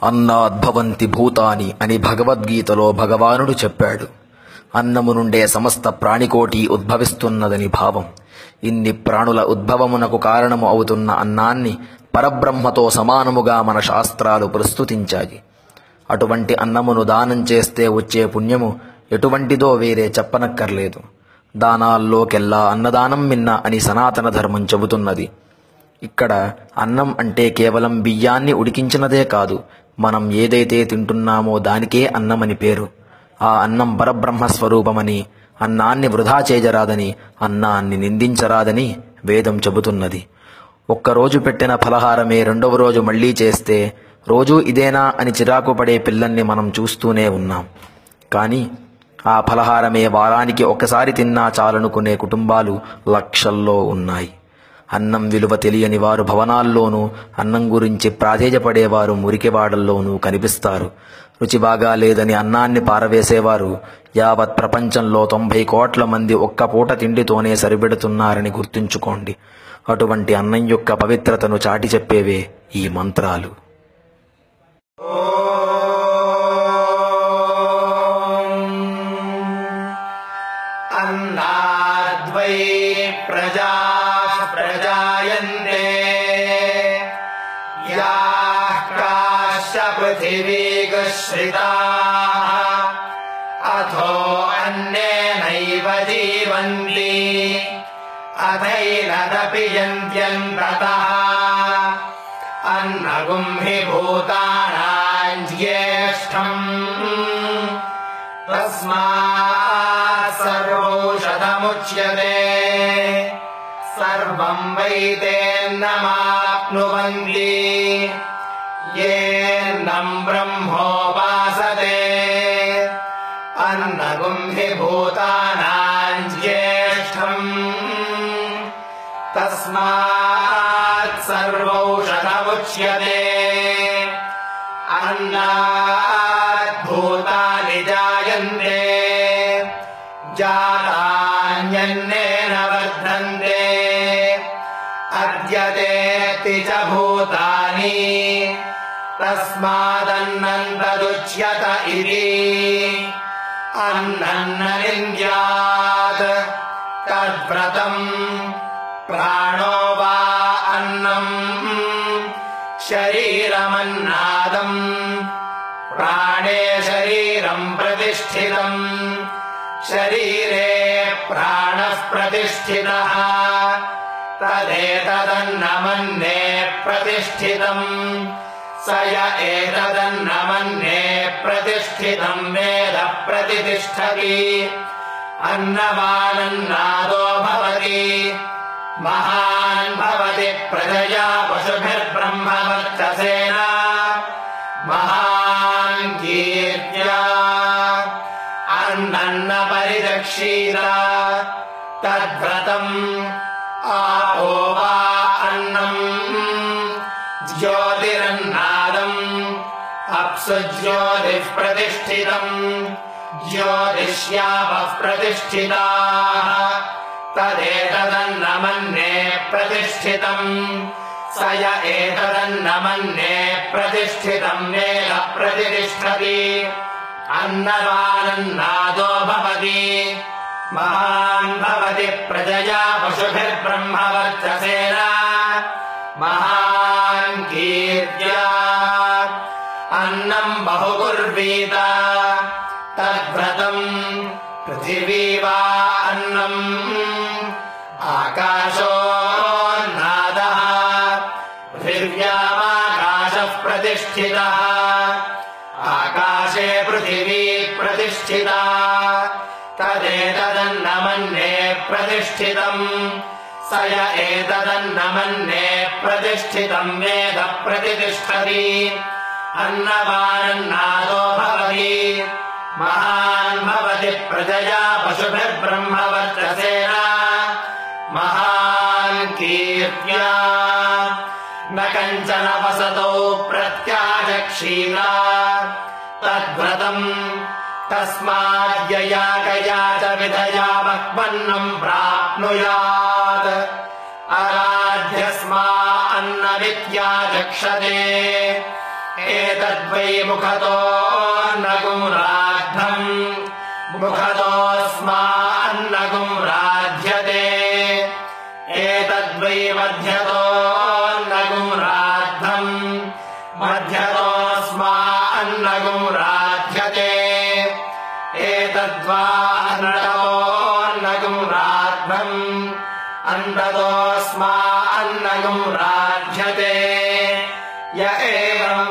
అన్నాద్భవంతి భూతాని అని భగవద్గీతలో భగవానుడు చెప్పాడు. అన్నము నుండే సమస్త ప్రాణికోటి ఉద్భవిస్తున్నదని భావం. ఇన్ని ప్రాణుల ఉద్భవమునకు కారణము అవుతున్న అన్నాన్ని పరబ్రహ్మతో సమానముగా మన శాస్త్రాలు ప్రస్తుతించాయి. అటువంటి అన్నమును దానం చేస్తే వచ్చే పుణ్యము ఎటువంటిదో వేరే చెప్పనక్కర్లేదు. దానాల్లోకెల్లా అన్నదానం మిన్న అని సనాతన ధర్మం చెబుతున్నది. ఇక్కడ అన్నం అంటే కేవలం బియ్యాన్ని ఉడికించినదే కాదు, మనం ఏదైతే తింటున్నామో దానికే అన్నమని పేరు. ఆ అన్నం పరబ్రహ్మస్వరూపమని, అన్నాన్ని వృధా చేయరాదని, అన్నాన్ని నిందించరాదని వేదం చెబుతున్నది. ఒక్కరోజు పెట్టిన ఫలహారమే రెండవ రోజు మళ్లీ చేస్తే రోజూ ఇదేనా అని చిరాకు పడే పిల్లల్ని మనం చూస్తూనే ఉన్నాం. కానీ ఆ ఫలహారమే వారానికి ఒకసారి తిన్నా చాలనుకునే కుటుంబాలు లక్షల్లో ఉన్నాయి. అన్నం విలువ తెలియని వారు భవనాల్లోనూ, అన్నం గురించి ప్రాధేయపడేవారు మురికివాడల్లోనూ కనిపిస్తారు. రుచి బాగా లేదని అన్నాన్ని పారవేసేవారు యావత్ ప్రపంచంలో 90 కోట్ల మంది ఒక్క పూట తిండితోనే సరిపెడుతున్నారని గుర్తుంచుకోండి. అటువంటి అన్నం యొక్క పవిత్రతను చాటి చెప్పేవే ఈ మంత్రాలు. అన్నాద్వై ప్రజా ప్రజాయంతే యాః కాశ్చ పృథివీగశ్రితాః అథో అన్నేనైవ జీవంతి అథైనదపి యంత్యంతతః అన్నగుం హి భూతానాం జ్యేష్ఠం తస్మాత్ సర్వౌషధముచ్యతే సర్వం వైతేన్నమాప్నువంతి యేన్నం బ్రహ్మోపాసతే అన్నగుం హి భూతానాం జ్యేష్ఠం తస్మాత్ సర్వౌషధముచ్యతే అన్నాత్ భూతాని జాయంతే జాతాన్యన్నేన వర్ధన్తే అద్యతేతి చ భూతాని తస్మాదన్నం తదుచ్యత ఇతి అన్నం న నింద్యాత్ తద్వ్రతం ప్రాణో వా అన్నం శరీరమన్నాదం ప్రాణే శరీరం ప్రతిష్ఠితం శరీరే ప్రాణః ప్రతిష్ఠితః తదేతదన్నమన్నే ప్రతిష్ఠితం స య ఏతదన్నమన్నే ప్రతిష్ఠితం వేద ప్రతిష్ఠతి అన్నవానన్నాదో భవతి మహాన్ భవతి ప్రజయా పశుభిర్బ్రహ్మవర్చసేన మహాన్ కీర్త్యా అన్నన్న పరిరక్షీత తద్వ్రతం ఆపో వా అన్నం జ్యోతిరన్నాదం అప్సు జ్యోతిః ప్రతిష్ఠితం జ్యోతిష్యాపః ప్రతిష్ఠితాః తదేతదన్నమన్నే ప్రతిష్ఠితం స య ఏతదన్నమన్నే ప్రతిష్ఠితం వేద ప్రతిష్ఠతి అన్నవానన్నాదో భవతి మహాన్ భవతి ప్రజయా పశుభిర్బ్రహ్మవర్చసేన మహాన్ కీర్త్యా అన్నం బహుకుర్వీత తద్వ్రతం పృథివీ వా అన్నం ఆకాశోన్నాదః పృథివ్యామాకాశః ప్రతిష్ఠితః ఆకాశే పృథివీ ప్రతిష్ఠితా తదేతదన్నమన్నే ప్రతిష్ఠితం స య ఏతదన్నమన్నే ప్రతిష్ఠితం వేద ప్రతిష్ఠతి అన్నవానన్నాదో భవతి మహాన్ భవతి ప్రజయా పశుభిర్బ్రహ్మవర్చసేన మహాన్ కీర్త్యా న కంచన వసతో ప్రత్యాచక్షీల తద్వ్రతం తస్మాద్యయా గయా చ విధయా మహ్మన్నం ప్రాప్నుయాత్ అరాధ్యస్మా అన్నవిత్యాచక్షతే एतद्वै मुखतोऽन्नगुं राद्धम् मुखतोऽस्मान्नगुं राध्यते एतद्वै मध्यतोऽन्नगुं राद्धम् मध्यतोऽस्मान्नगुं राध्यते एतद्वा अन्नतोऽन्नगुं राद्धम् अन्ततोऽस्मान्नगुं राध्यते य एवं